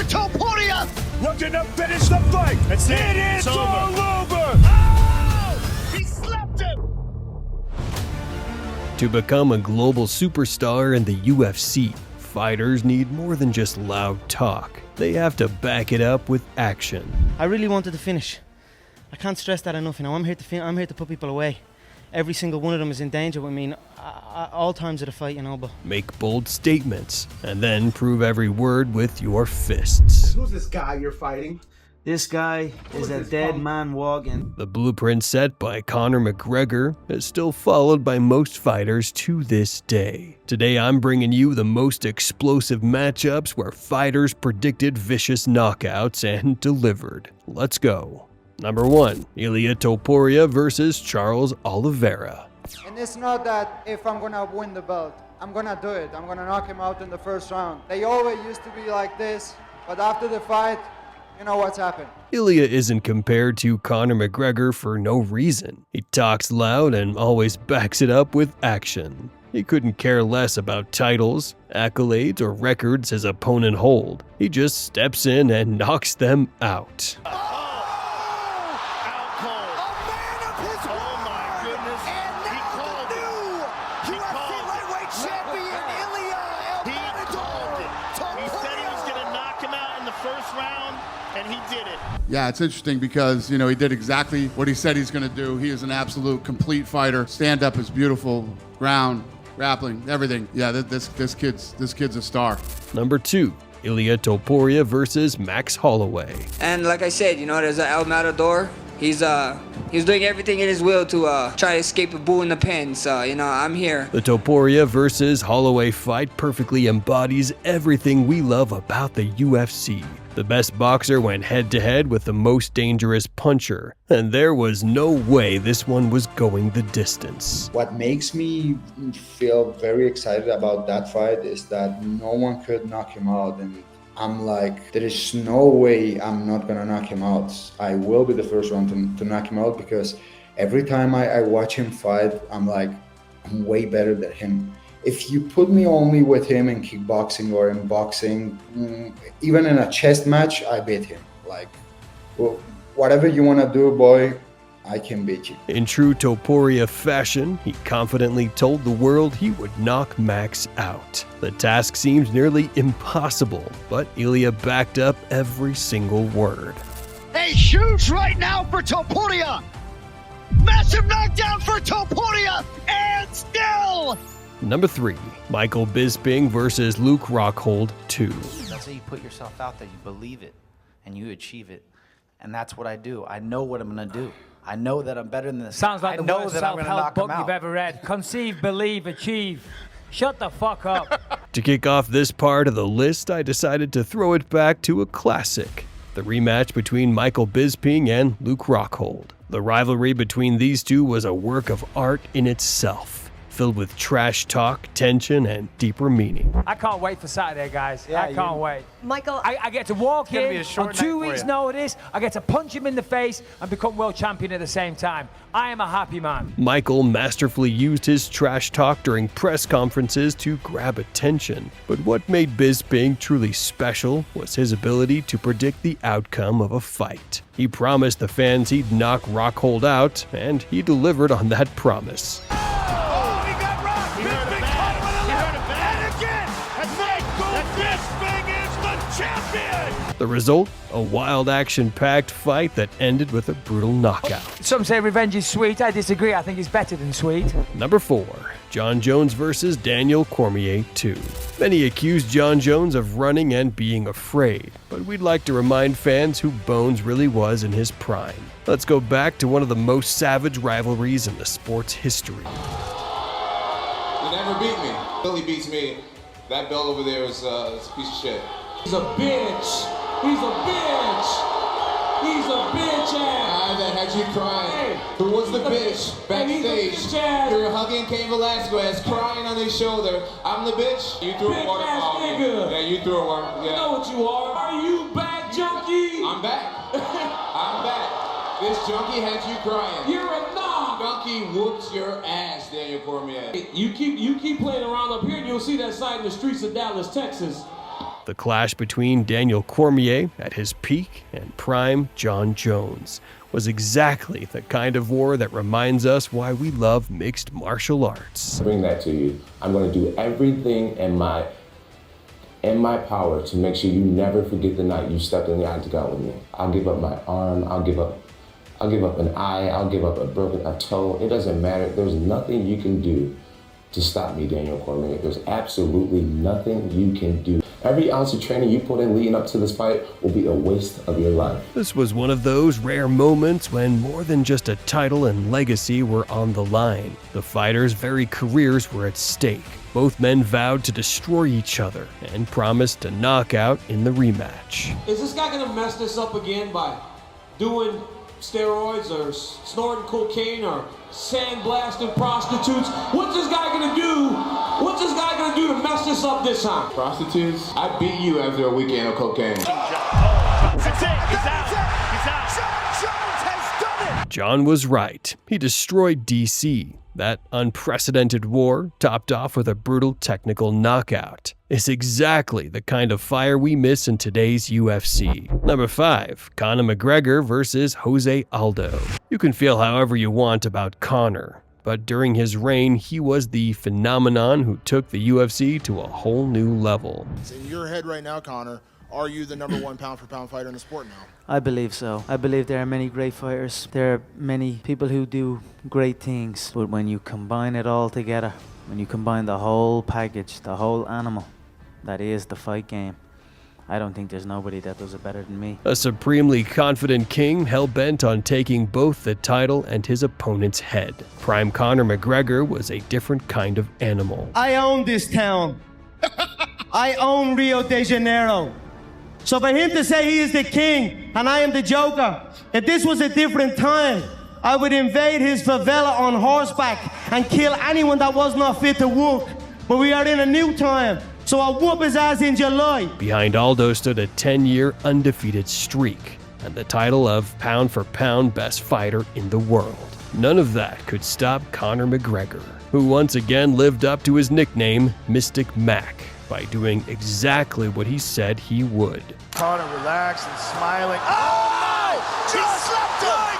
Topuria! Looking to finish the fight. That's it. It's It's all over. Oh! He slapped him! To become a global superstar in the UFC, fighters need more than just loud talk. They have to back it up with action. I really wanted to finish. I can't stress that enough. You know, I'm here to put people away. Every single one of them is in danger with me all times of the fight, you know. But make bold statements and then prove every word with your fists. Who's this guy you're fighting? this guy is a dead man walking. The blueprint set by Conor McGregor is still followed by most fighters to this day. Today I'm bringing you the most explosive matchups where fighters predicted vicious knockouts and delivered. Let's go. Number 1. Ilia Topuria versus Charles Oliveira. And it's not that if I'm gonna win the belt, I'm gonna do it. I'm gonna knock him out in the first round. They always used to be like this, but after the fight, you know what's happened. Ilia isn't compared to Conor McGregor for no reason. He talks loud and always backs it up with action. He couldn't care less about titles, accolades, or records his opponent hold. He just steps in and knocks them out. Yeah, it's interesting because, you know, he did exactly what he said he's going to do. He is an absolute complete fighter. Stand up is beautiful, ground, grappling, everything. Yeah, this kid's a star. Number 2. Ilia Topuria versus Max Holloway. And like I said, you know, there's an El Matador. He's doing everything in his will to try to escape a bull in the pen. So, you know, I'm here. The Topuria versus Holloway fight perfectly embodies everything we love about the UFC. The best boxer went head-to-head with the most dangerous puncher, and there was no way this one was going the distance. What makes me feel very excited about that fight is that no one could knock him out, and I'm like, there is no way I'm not gonna knock him out. I will be the first one to knock him out, because every time I watch him fight, I'm like, I'm way better than him. If you put me only with him in kickboxing or in boxing, even in a chest match, I beat him. Like, well, whatever you want to do, boy, I can beat you. In true Topuria fashion, he confidently told the world he would knock Max out. The task seems nearly impossible, but Ilia backed up every single word. Hey, huge right now for Topuria! Massive knockdown for Topuria! And still! Number 3. Michael Bisping versus Luke Rockhold 2. That's how you put yourself out there. You believe it, and you achieve it. And that's what I do. I know what I'm going to do. I know that I'm better than this. Sounds like the the worst worst self-help book you've ever read. Conceive, believe, achieve. Shut the fuck up. To kick off this part of the list, I decided to throw it back to a classic. The rematch between Michael Bisping and Luke Rockhold. The rivalry between these two was a work of art in itself, filled with trash talk, tension, and deeper meaning. I can't wait for Saturday, guys. Yeah, I can't wait. Michael, I get to walk in on 2 weeks' you. notice. I get to punch him in the face and become world champion at the same time. I am a happy man. Michael masterfully used his trash talk during press conferences to grab attention. But what made Bisping truly special was his ability to predict the outcome of a fight. He promised the fans he'd knock Rockhold out, and he delivered on that promise. The result? A wild action-packed fight that ended with a brutal knockout. Some say revenge is sweet. I disagree. I think it's better than sweet. Number 4. John Jones versus Daniel Cormier 2. Many accuse John Jones of running and being afraid, but we'd like to remind fans who Bones really was in his prime. Let's go back to one of the most savage rivalries in the sport's history. You never beat me. Billy beats me. That belt over there is a piece of shit. He's a bitch. He's a bitch. He's a bitch ass. That had you crying. Hey, who was the bitch backstage? You're hugging Cain Velasquez, crying on his shoulder. I'm the bitch. You threw a waterfall. Yeah, you threw a waterfall. Yeah. You know what you are. Are you back, junkie? I'm back. I'm back. This junkie had you crying. You're a knock. Junkie whoops your ass, Daniel Cormier. You keep playing around up here, and you'll see that side in the streets of Dallas, Texas. The clash between Daniel Cormier at his peak and prime John Jones was exactly the kind of war that reminds us why we love mixed martial arts. Bring that to you. I'm going to do everything in my power to make sure you never forget the night you stepped in the octagon with me. I'll give up my arm, I'll give up an eye, I'll give up a toe. It doesn't matter. There's nothing you can do to stop me, Daniel Cormier. There's absolutely nothing you can do. Every ounce of training you put in leading up to this fight will be a waste of your life. This was one of those rare moments when more than just a title and legacy were on the line. The fighters' very careers were at stake. Both men vowed to destroy each other and promised to knock out in the rematch. Is this guy gonna mess this up again by doing steroids or snorting cocaine or sandblasting prostitutes? What's this guy gonna do? What's this guy gonna do to mess this up this time? Prostitutes? I beat you after a weekend of cocaine. That's it. He's out. John was right. He destroyed DC. That unprecedented war, topped off with a brutal technical knockout, is exactly the kind of fire we miss in today's UFC. Number 5, Conor McGregor versus José Aldo. You can feel however you want about Conor, but during his reign, he was the phenomenon who took the UFC to a whole new level. In your head right now, Conor, are you the #1 pound-for-pound fighter in the sport now? I believe so. I believe there are many great fighters. There are many people who do great things. But when you combine it all together, when you combine the whole package, the whole animal, that is the fight game, I don't think there's nobody that does it better than me. A supremely confident king hell-bent on taking both the title and his opponent's head. Prime Conor McGregor was a different kind of animal. I own this town. I own Rio de Janeiro. So for him to say he is the king and I am the joker, if this was a different time, I would invade his favela on horseback and kill anyone that was not fit to walk. But we are in a new time, so I'll whoop his ass in July. Behind Aldo stood a 10-year undefeated streak and the title of pound-for-pound best fighter in the world. None of that could stop Conor McGregor, who once again lived up to his nickname, Mystic Mac, by doing exactly what he said he would. Conor relaxed and smiling. Oh no! Just slapped him!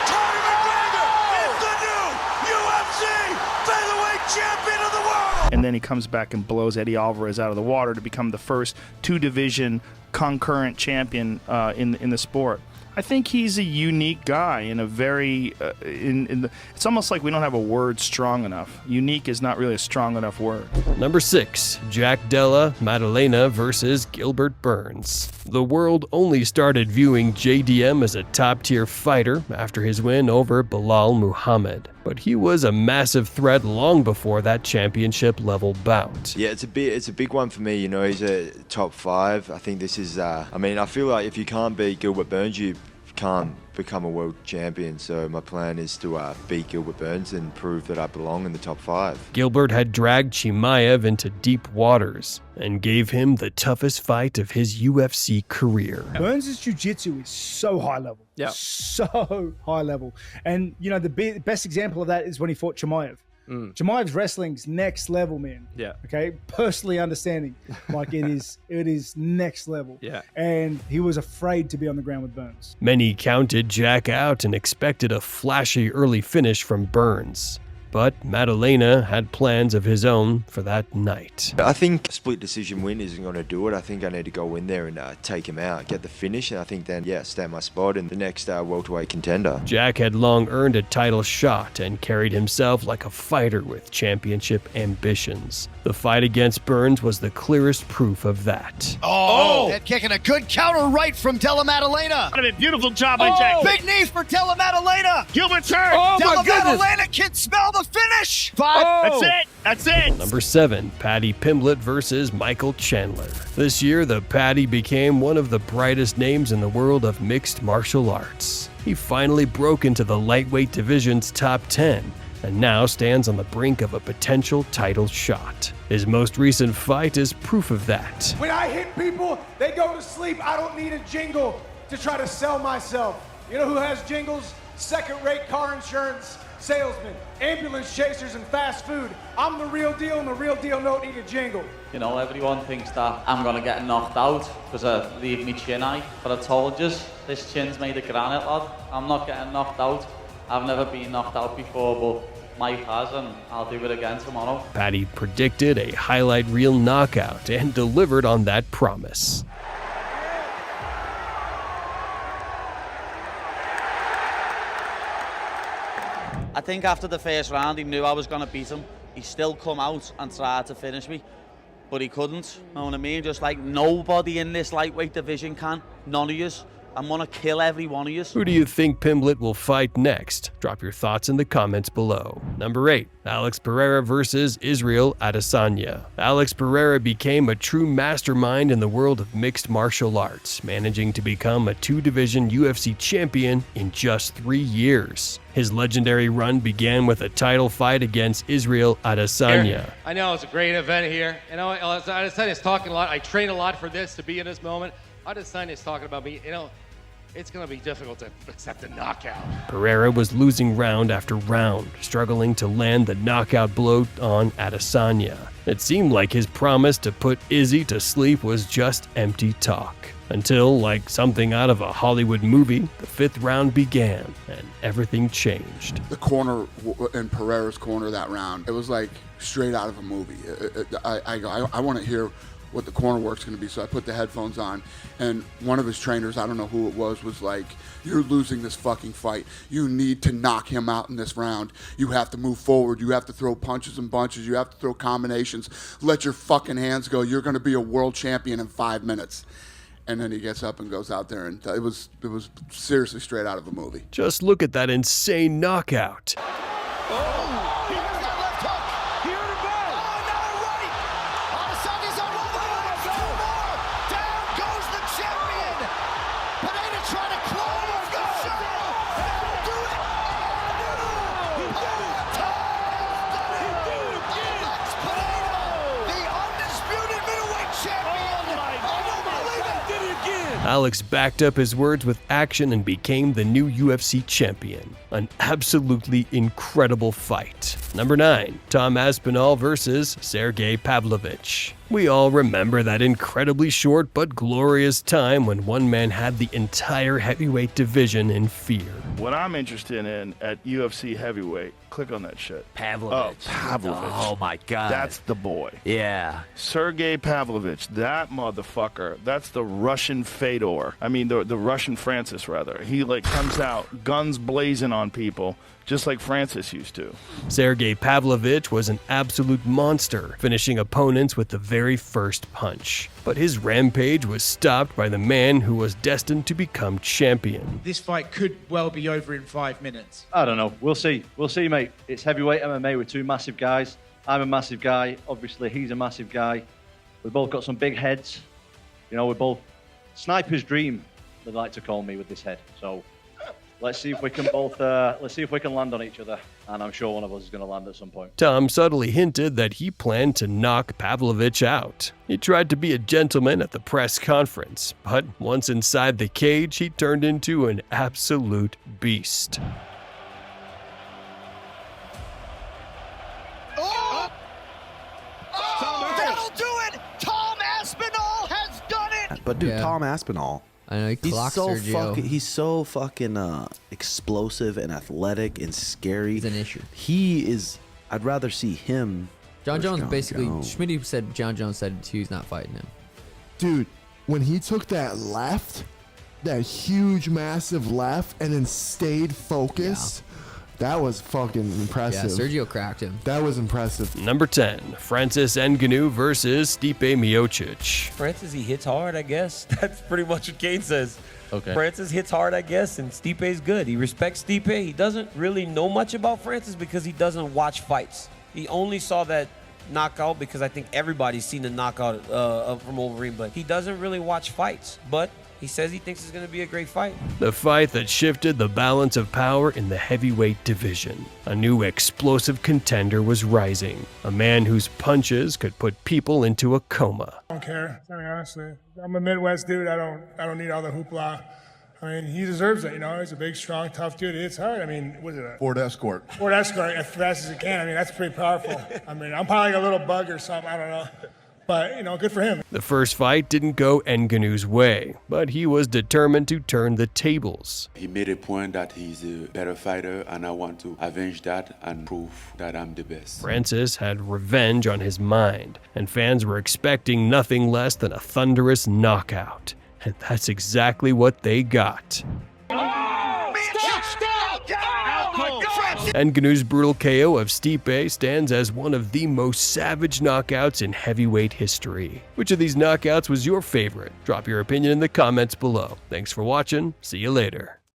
Conor McGregor is the new UFC featherweight champion of the world! And then he comes back and blows Eddie Alvarez out of the water to become the first two-division concurrent champion in the sport. I think he's a unique guy in a very, it's almost like we don't have a word strong enough. Unique is not really a strong enough word. Number 6, Jack Della, Maddalena versus Gilbert Burns. The world only started viewing JDM as a top-tier fighter after his win over Bilal Muhammad, but he was a massive threat long before that championship-level bout. Yeah, it's a big one for me. You know, he's a top 5. I think this is. I mean, I feel like if you can't beat Gilbert Burns, you can't become a world champion. So my plan is to beat Gilbert Burns and prove that I belong in the top 5. Gilbert had dragged Chimaev into deep waters and gave him the toughest fight of his UFC career. Burns' jiu-jitsu is so high level. Yeah. So high level. And, you know, the best example of that is when he fought Chimaev. Chimaev's wrestling's next level, man. Yeah. Okay. Personally understanding, like it is next level. Yeah. And he was afraid to be on the ground with Burns. Many counted Jack out and expected a flashy early finish from Burns. But Maddalena had plans of his own for that night. I think a split decision win isn't going to do it. I think I need to go in there and take him out, get the finish, and I think then, stand my spot in the next welterweight contender. Jack had long earned a title shot and carried himself like a fighter with championship ambitions. The fight against Burns was the clearest proof of that. Oh! Head kick and a good counter right from Della Maddalena. Beautiful job by Jack. Big knee for Della Maddalena. Gilbert's hurt. Oh, Della Maddalena can smell the finish. 5. That's it. Number 7, Paddy Pimblett versus Michael Chandler. This year, the Paddy became one of the brightest names in the world of mixed martial arts. He finally broke into the lightweight division's top 10 and now stands on the brink of a potential title shot. His most recent fight is proof of that. When I hit people, they go to sleep. I don't need a jingle to try to sell myself. You know who has jingles? Second-rate car insurance, salesmen, ambulance chasers, and fast food. I'm the real deal, and the real deal don't need a jingle. You know, everyone thinks that I'm going to get knocked out because I leave me chin high. But I told you, this chin's made of granite, lad. I'm not getting knocked out. I've never been knocked out before, but Mike has, and I'll do it again tomorrow. Paddy predicted a highlight reel knockout and delivered on that promise. I think after the first round, he knew I was going to beat him. He still come out and tried to finish me, but he couldn't. You know what I mean? Just like nobody in this lightweight division can. None of yous. I'm going to kill every one of yous. Who do you think Pimblett will fight next? Drop your thoughts in the comments below. Number 8. Alex Pereira versus Israel Adesanya. Alex Pereira became a true mastermind in the world of mixed martial arts, managing to become a 2-division UFC champion in just 3 years. His legendary run began with a title fight against Israel Adesanya. I know it's a great event here. You know, Adesanya's talking a lot. I train a lot for this, to be in this moment. Adesanya's talking about me. You know, it's going to be difficult to accept a knockout. Pereira was losing round after round, struggling to land the knockout blow on Adesanya. It seemed like his promise to put Izzy to sleep was just empty talk. Until, like something out of a Hollywood movie, the 5th round began and everything changed. The corner in Pereira's corner that round, it was like straight out of a movie. I want to hear what the corner work's going to be, so I put the headphones on, and one of his trainers, I don't know who it was like, "You're losing this fucking fight. You need to knock him out in this round. You have to move forward. You have to throw punches and bunches. You have to throw combinations. Let your fucking hands go. You're going to be a world champion in 5 minutes." And then he gets up and goes out there, and it was seriously straight out of a movie. Just look at that insane knockout. Alex backed up his words with action and became the new UFC champion. An absolutely incredible fight. Number 9. Tom Aspinall versus Sergei Pavlovich. We all remember that incredibly short but glorious time when one man had the entire heavyweight division in fear. What I'm interested in at UFC heavyweight, click on that shit. Pavlovich. Oh, Pavlovich. Oh my God. That's the boy. Yeah. Sergei Pavlovich, that motherfucker. That's the Russian Fedor. I mean, the Russian Francis, rather. He like comes out, guns blazing on people, just like Francis used to. Sergei Pavlovich was an absolute monster, finishing opponents with the very first punch. But his rampage was stopped by the man who was destined to become champion. This fight could well be over in 5 minutes. I don't know. We'll see. We'll see, mate. It's heavyweight MMA with 2 massive guys. I'm a massive guy. Obviously, he's a massive guy. We've both got some big heads. You know, we're both sniper's dream, they like to call me with this head. So let's see if we can both, let's see if we can land on each other. And I'm sure one of us is going to land at some point. Tom subtly hinted that he planned to knock Pavlovich out. He tried to be a gentleman at the press conference, but once inside the cage, he turned into an absolute beast. That'll do it! Tom Aspinall has done it! But dude, Tom Aspinall, I know, he's so fucking explosive and athletic and scary. He's an issue. He is. I'd rather see him. John Jones basically. Schmitty said John Jones said he's not fighting him. Dude, when he took that left, that huge, massive left, and then stayed focused. That was fucking impressive. Yeah, Sergio cracked him. That was impressive. Number 10, Francis Ngannou versus Stipe Miocic. Francis, he hits hard, I guess. That's pretty much what Kane says. Okay. Francis hits hard, I guess, and Stipe's good. He respects Stipe. He doesn't really know much about Francis because he doesn't watch fights. He only saw that knockout because I think everybody's seen the knockout from Wolverine, but he doesn't really watch fights. But he says he thinks it's going to be a great fight. The fight that shifted the balance of power in the heavyweight division. A new explosive contender was rising. A man whose punches could put people into a coma. I don't care. I mean, honestly, I'm a Midwest dude. I don't need all the hoopla. I mean, he deserves it, you know. He's a big, strong, tough dude. It's hard. I mean, what is it? Ford Escort. Ford Escort as fast as he can. I mean, that's pretty powerful. I mean, I'm probably like a little bug or something. I don't know. But, you know, good for him. The first fight didn't go Engannou's way, but he was determined to turn the tables. He made a point that he's a better fighter, and I want to avenge that and prove that I'm the best. Francis had revenge on his mind, and fans were expecting nothing less than a thunderous knockout. And that's exactly what they got. Engannou's brutal KO of Stipe stands as one of the most savage knockouts in heavyweight history. Which of these knockouts was your favorite? Drop your opinion in the comments below. Thanks for watching. See you later.